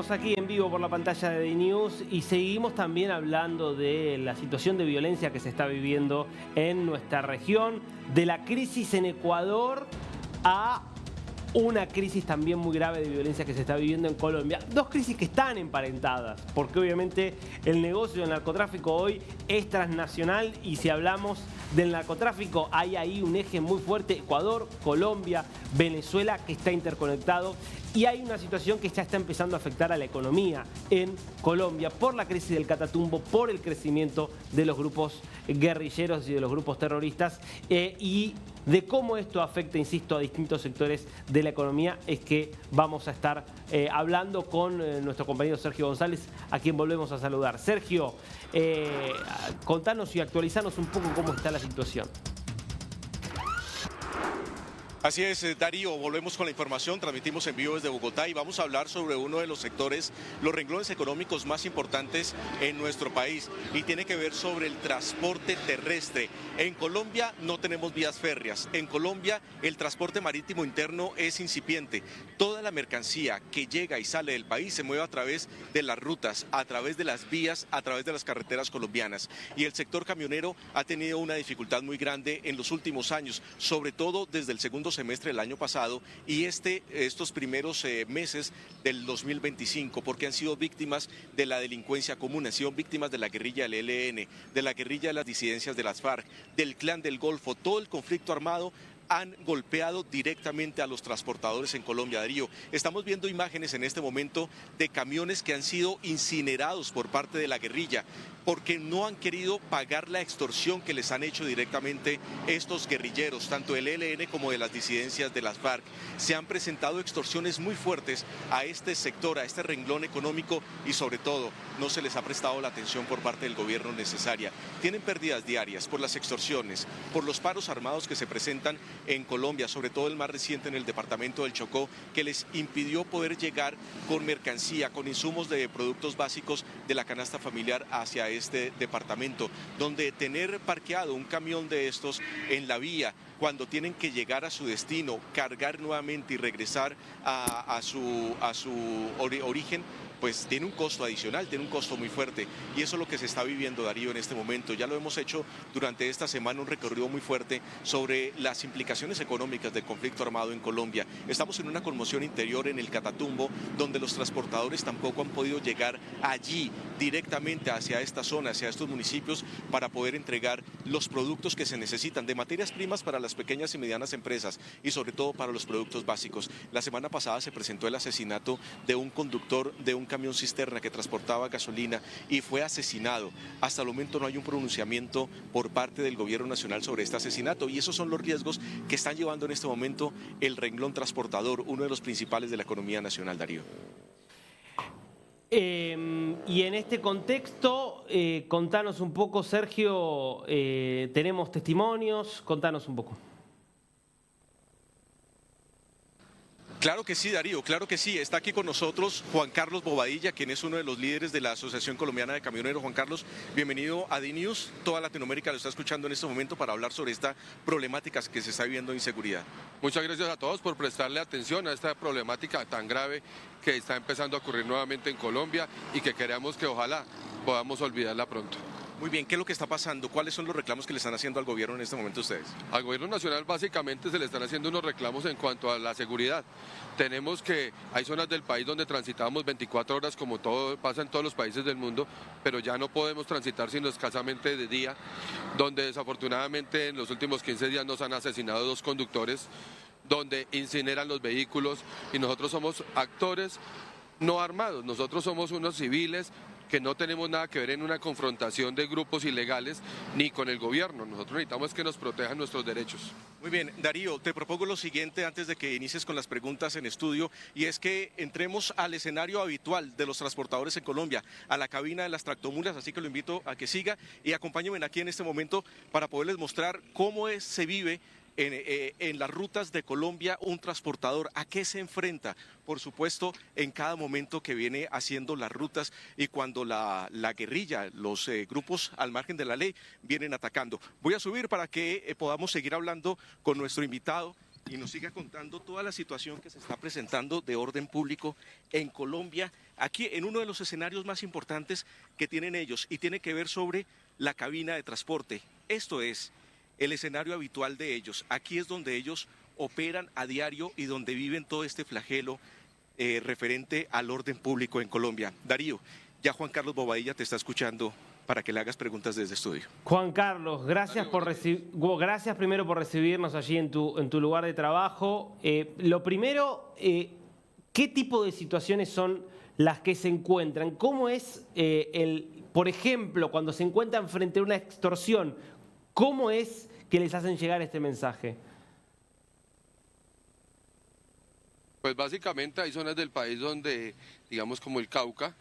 Seguimos aquí en vivo por la pantalla de DNews y seguimos también hablando de la situación de violencia que se está viviendo en nuestra región, de la crisis en Ecuador a una crisis también muy grave de violencia que se está viviendo en Colombia. Dos crisis que están emparentadas, porque obviamente el negocio del narcotráfico hoy es transnacional y si hablamos del narcotráfico hay ahí un eje muy fuerte, Ecuador, Colombia, Venezuela, que está interconectado. Y hay una situación que ya está empezando a afectar a la economía en Colombia por la crisis del Catatumbo, por el crecimiento de los grupos guerrilleros y de los grupos terroristas y de cómo esto afecta, insisto, a distintos sectores de la economía es que vamos a estar hablando con nuestro compañero Sergio González, a quien volvemos a saludar. Sergio, contanos y actualizanos un poco cómo está la situación. Así es, Darío, volvemos con la información, transmitimos en vivo desde Bogotá y vamos a hablar sobre uno de los sectores, los renglones económicos más importantes en nuestro país y tiene que ver sobre el transporte terrestre. En Colombia no tenemos vías férreas, en Colombia el transporte marítimo interno es incipiente. Toda la mercancía que llega y sale del país se mueve a través de las rutas, a través de las vías, a través de las carreteras colombianas y el sector camionero ha tenido una dificultad muy grande en los últimos años, sobre todo desde el segundo semestre del año pasado y estos primeros meses del 2025, porque han sido víctimas de la delincuencia común, han sido víctimas de la guerrilla del ELN, de la guerrilla de las disidencias de las FARC, del Clan del Golfo, todo el conflicto armado han golpeado directamente a los transportadores en Colombia, Darío. Estamos viendo imágenes en este momento de camiones que han sido incinerados por parte de la guerrilla porque no han querido pagar la extorsión que les han hecho directamente estos guerrilleros, tanto del ELN como de las disidencias de las FARC. Se han presentado extorsiones muy fuertes a este sector, a este renglón económico y sobre todo no se les ha prestado la atención por parte del gobierno necesaria. Tienen pérdidas diarias por las extorsiones, por los paros armados que se presentan en Colombia, sobre todo el más reciente en el departamento del Chocó, que les impidió poder llegar con mercancía, con insumos de productos básicos de la canasta familiar hacia este departamento, donde tener parqueado un camión de estos en la vía cuando tienen que llegar a su destino, cargar nuevamente y regresar a su origen, pues tiene un costo adicional, tiene un costo muy fuerte y eso es lo que se está viviendo, Darío, en este momento. Ya lo hemos hecho durante esta semana, un recorrido muy fuerte sobre las implicaciones económicas del conflicto armado en Colombia. Estamos en una conmoción interior en el Catatumbo, donde los transportadores tampoco han podido llegar allí directamente hacia esta zona, hacia estos municipios, para poder entregar los productos que se necesitan de materias primas para las pequeñas y medianas empresas y sobre todo para los productos básicos. La semana pasada se presentó el asesinato de un conductor de un camión cisterna que transportaba gasolina y fue asesinado. Hasta el momento no hay un pronunciamiento por parte del gobierno nacional sobre este asesinato y esos son los riesgos que están llevando en este momento el renglón transportador, uno de los principales de la economía nacional, Darío. Y en este contexto, contanos un poco, Sergio, tenemos testimonios, contanos un poco. Claro que sí, Darío, claro que sí. Está aquí con nosotros Juan Carlos Bobadilla, quien es uno de los líderes de la Asociación Colombiana de Camioneros. Juan Carlos, bienvenido a DNews. Toda Latinoamérica lo está escuchando en este momento para hablar sobre esta problemática que se está viviendo de inseguridad. Muchas gracias a todos por prestarle atención a esta problemática tan grave que está empezando a ocurrir nuevamente en Colombia y que queremos que ojalá podamos olvidarla pronto. Muy bien, ¿qué es lo que está pasando? ¿Cuáles son los reclamos que le están haciendo al gobierno en este momento ustedes? Al gobierno nacional básicamente se le están haciendo unos reclamos en cuanto a la seguridad. Tenemos que, hay zonas del país donde transitamos 24 horas como todo pasa en todos los países del mundo, pero ya no podemos transitar sino escasamente de día, donde desafortunadamente en los últimos 15 días nos han asesinado 2 conductores, donde incineran los vehículos y nosotros somos actores no armados, nosotros somos unos civiles que no tenemos nada que ver en una confrontación de grupos ilegales ni con el gobierno. Nosotros necesitamos que nos protejan nuestros derechos. Muy bien, Darío, te propongo lo siguiente antes de que inicies con las preguntas en estudio, y es que entremos al escenario habitual de los transportadores en Colombia, a la cabina de las tractomulas, así que lo invito a que siga y acompáñenme aquí en este momento para poderles mostrar cómo se vive en las rutas de Colombia un transportador, a qué se enfrenta, por supuesto, en cada momento que viene haciendo las rutas y cuando la guerrilla, los grupos al margen de la ley vienen atacando. Voy a subir para que podamos seguir hablando con nuestro invitado y nos siga contando toda la situación que se está presentando de orden público en Colombia, aquí en uno de los escenarios más importantes que tienen ellos, y tiene que ver sobre la cabina de transporte. Esto es el escenario habitual de ellos. Aquí es donde ellos operan a diario y donde viven todo este flagelo referente al orden público en Colombia. Darío, ya Juan Carlos Bobadilla te está escuchando para que le hagas preguntas desde estudio. Juan Carlos, gracias, gracias primero por recibirnos allí en tu lugar de trabajo. Lo primero, ¿qué tipo de situaciones son las que se encuentran? ¿Cómo es por ejemplo, cuando se encuentran frente a una extorsión, cómo es que les hacen llegar este mensaje? Pues básicamente hay zonas del país donde, digamos como el Cauca,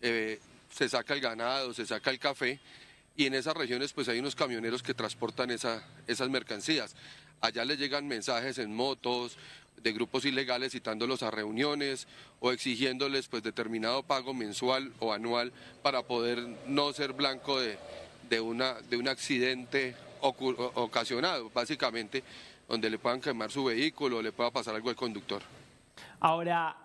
se saca el ganado, se saca el café, y en esas regiones pues hay unos camioneros que transportan esas mercancías. Allá les llegan mensajes en motos de grupos ilegales citándolos a reuniones o exigiéndoles pues determinado pago mensual o anual para poder no ser blanco de un accidente ocasionado, básicamente, donde le puedan quemar su vehículo o le pueda pasar algo al conductor. Ahora,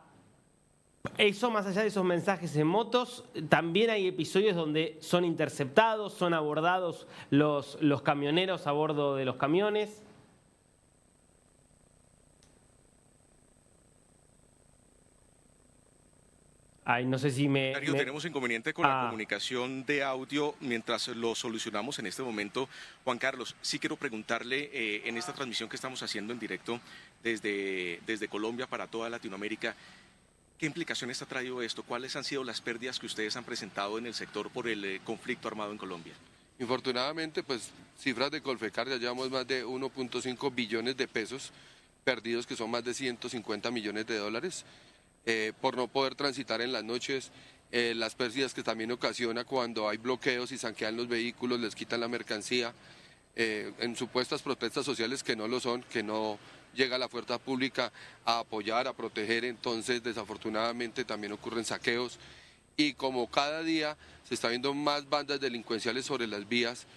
eso más allá de esos mensajes en motos, también hay episodios donde son interceptados, son abordados los camioneros a bordo de los camiones. Ay, no sé si Darío, tenemos inconveniente con la comunicación de audio mientras lo solucionamos en este momento. Juan Carlos, sí quiero preguntarle en esta transmisión que estamos haciendo en directo desde Colombia para toda Latinoamérica, ¿qué implicaciones ha traído esto? ¿Cuáles han sido las pérdidas que ustedes han presentado en el sector por el conflicto armado en Colombia? Infortunadamente, pues cifras de Colfecar, ya llevamos más de 1.5 billones de pesos perdidos, que son más de 150 millones de dólares. Por no poder transitar en las noches, las pérdidas que también ocasiona cuando hay bloqueos y saquean los vehículos, les quitan la mercancía, en supuestas protestas sociales que no lo son, que no llega la fuerza pública a apoyar, a proteger, entonces desafortunadamente también ocurren saqueos, y como cada día se está viendo más bandas delincuenciales sobre las vías,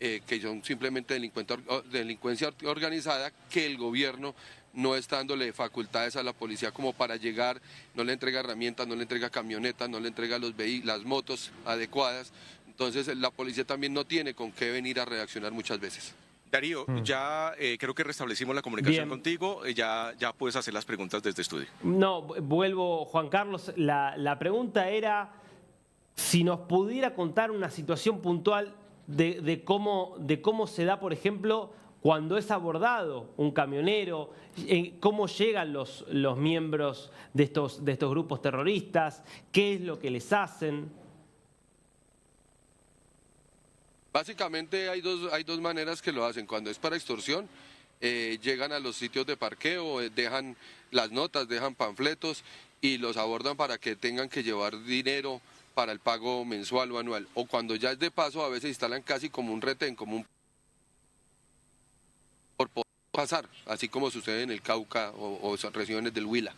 que son simplemente delincuencia organizada, que el gobierno no está dándole facultades a la policía como para llegar, no le entrega herramientas, no le entrega camionetas, no le entrega las motos adecuadas. Entonces la policía también no tiene con qué venir a reaccionar muchas veces. Darío, ya creo que restablecimos la comunicación contigo, ya puedes hacer las preguntas desde estudio. No, vuelvo, Juan Carlos, la pregunta era si nos pudiera contar una situación puntual de cómo se da, por ejemplo, cuando es abordado un camionero, cómo llegan los miembros de estos grupos terroristas, qué es lo que les hacen. Básicamente hay dos maneras que lo hacen. Cuando es para extorsión, llegan a los sitios de parqueo, dejan las notas, dejan panfletos y los abordan para que tengan que llevar dinero para el pago mensual o anual. O cuando ya es de paso, a veces instalan casi como un retén, como un por poder pasar, así como sucede en el Cauca o regiones del Huila.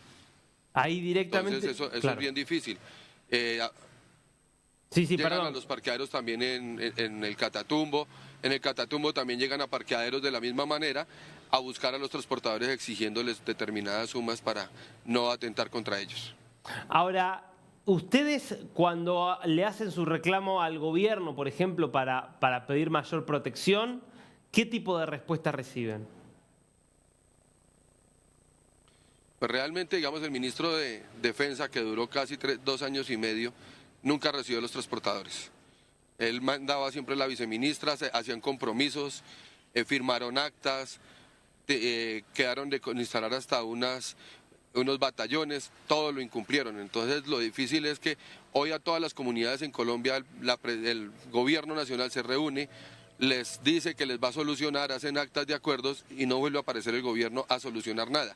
Ahí directamente. Entonces eso claro. es bien difícil. Sí, llegan perdón. a los parqueaderos también en el Catatumbo. En el Catatumbo también llegan a parqueaderos de la misma manera a buscar a los transportadores exigiéndoles determinadas sumas para no atentar contra ellos. Ahora, ustedes cuando le hacen su reclamo al gobierno, por ejemplo, para pedir mayor protección, ¿qué tipo de respuesta reciben? Pues realmente, digamos, el ministro de Defensa, que duró casi 2 años y medio, nunca recibió a los transportadores. Él mandaba siempre a la viceministra, hacían compromisos, firmaron actas, quedaron de instalar hasta unos batallones, todo lo incumplieron. Entonces lo difícil es que hoy a todas las comunidades en Colombia el gobierno nacional se reúne, les dice que les va a solucionar, hacen actas de acuerdos y no vuelve a aparecer el gobierno a solucionar nada.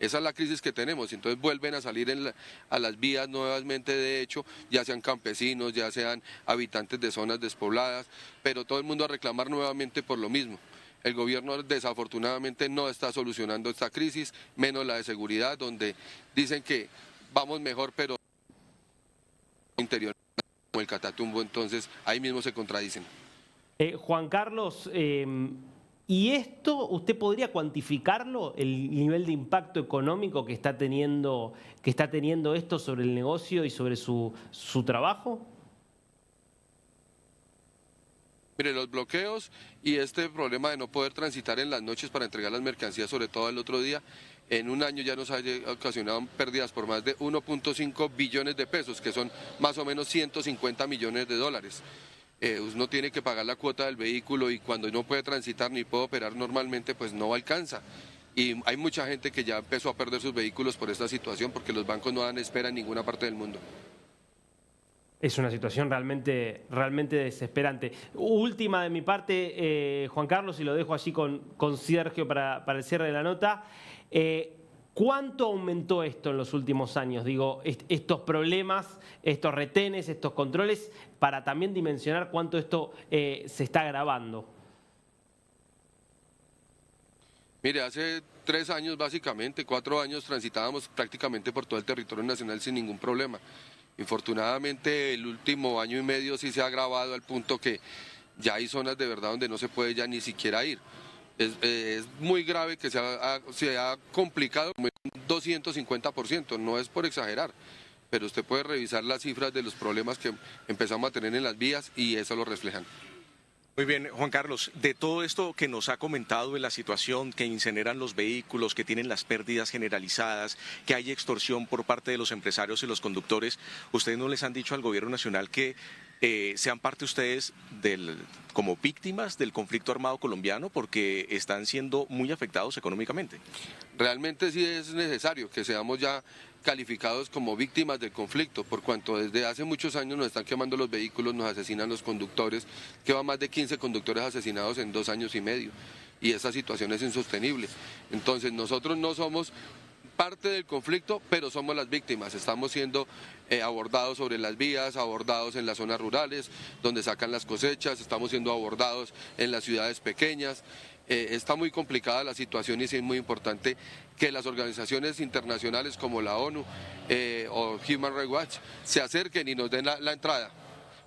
Esa es la crisis que tenemos, entonces vuelven a salir a las vías nuevamente, de hecho, ya sean campesinos, ya sean habitantes de zonas despobladas, pero todo el mundo a reclamar nuevamente por lo mismo. El gobierno desafortunadamente no está solucionando esta crisis, menos la de seguridad, donde dicen que vamos mejor, pero interior como el Catatumbo, entonces ahí mismo se contradicen. Juan Carlos, ¿Y esto usted podría cuantificarlo, el nivel de impacto económico que está teniendo esto sobre el negocio y sobre su trabajo? Mire, los bloqueos y este problema de no poder transitar en las noches para entregar las mercancías, sobre todo el otro día, en un año ya nos ha ocasionado pérdidas por más de 1.5 billones de pesos, que son más o menos 150 millones de dólares. Uno tiene que pagar la cuota del vehículo y cuando no puede transitar ni puede operar normalmente, pues no alcanza. Y hay mucha gente que ya empezó a perder sus vehículos por esta situación porque los bancos no dan espera en ninguna parte del mundo. Es una situación realmente desesperante. Última de mi parte, Juan Carlos, y lo dejo allí con Sergio para el cierre de la nota. ¿Cuánto aumentó esto en los últimos años? Digo, estos problemas, estos retenes, estos controles, para también dimensionar cuánto esto se está agravando. Mire, hace 3 años básicamente, 4 años transitábamos prácticamente por todo el territorio nacional sin ningún problema. Infortunadamente el último año y medio sí se ha agravado al punto que ya hay zonas de verdad donde no se puede ya ni siquiera ir. Es muy grave que se ha complicado como un 250%, no es por exagerar, pero usted puede revisar las cifras de los problemas que empezamos a tener en las vías y eso lo reflejan. Muy bien, Juan Carlos, de todo esto que nos ha comentado de la situación, que incineran los vehículos, que tienen las pérdidas generalizadas, que hay extorsión por parte de los empresarios y los conductores, ¿ustedes no les han dicho al gobierno nacional que sean parte ustedes como víctimas del conflicto armado colombiano porque están siendo muy afectados económicamente? Realmente sí es necesario que seamos ya calificados como víctimas del conflicto, por cuanto desde hace muchos años nos están quemando los vehículos, nos asesinan los conductores, que van más de 15 conductores asesinados en 2 años y medio, y esa situación es insostenible. Entonces nosotros no somos parte del conflicto, pero somos las víctimas. Estamos siendo abordados sobre las vías, abordados en las zonas rurales, donde sacan las cosechas, estamos siendo abordados en las ciudades pequeñas. Está muy complicada la situación y sí es muy importante que las organizaciones internacionales como la ONU o Human Rights Watch se acerquen y nos den la entrada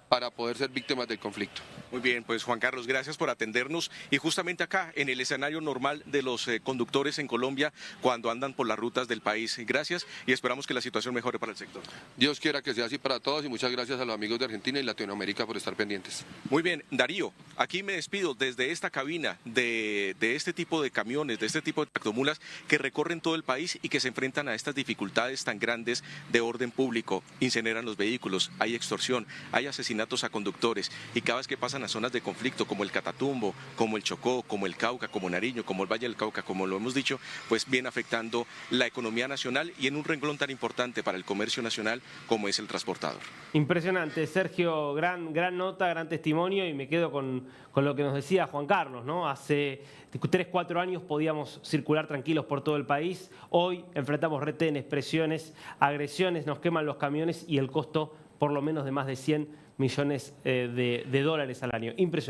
para poder ser víctimas del conflicto. Muy bien, pues Juan Carlos, gracias por atendernos y justamente acá en el escenario normal de los conductores en Colombia cuando andan por las rutas del país. Gracias y esperamos que la situación mejore para el sector. Dios quiera que sea así para todos y muchas gracias a los amigos de Argentina y Latinoamérica por estar pendientes. Muy bien, Darío, aquí me despido desde esta cabina de este tipo de camiones, de este tipo de tractomulas que recorren todo el país y que se enfrentan a estas dificultades tan grandes de orden público. Incineran los vehículos, hay extorsión, hay asesinatos a conductores y cada vez que pasan a zonas de conflicto como el Catatumbo, como el Chocó, como el Cauca, como Nariño, como el Valle del Cauca, como lo hemos dicho, pues viene afectando la economía nacional y en un renglón tan importante para el comercio nacional como es el transportador. Impresionante, Sergio, gran nota, gran testimonio y me quedo con lo que nos decía Juan Carlos, ¿no? Hace 3, 4 años podíamos circular tranquilos por todo el país, hoy enfrentamos retenes, presiones, agresiones, nos queman los camiones y el costo por lo menos de más de 100 millones de dólares al año. Impresionante.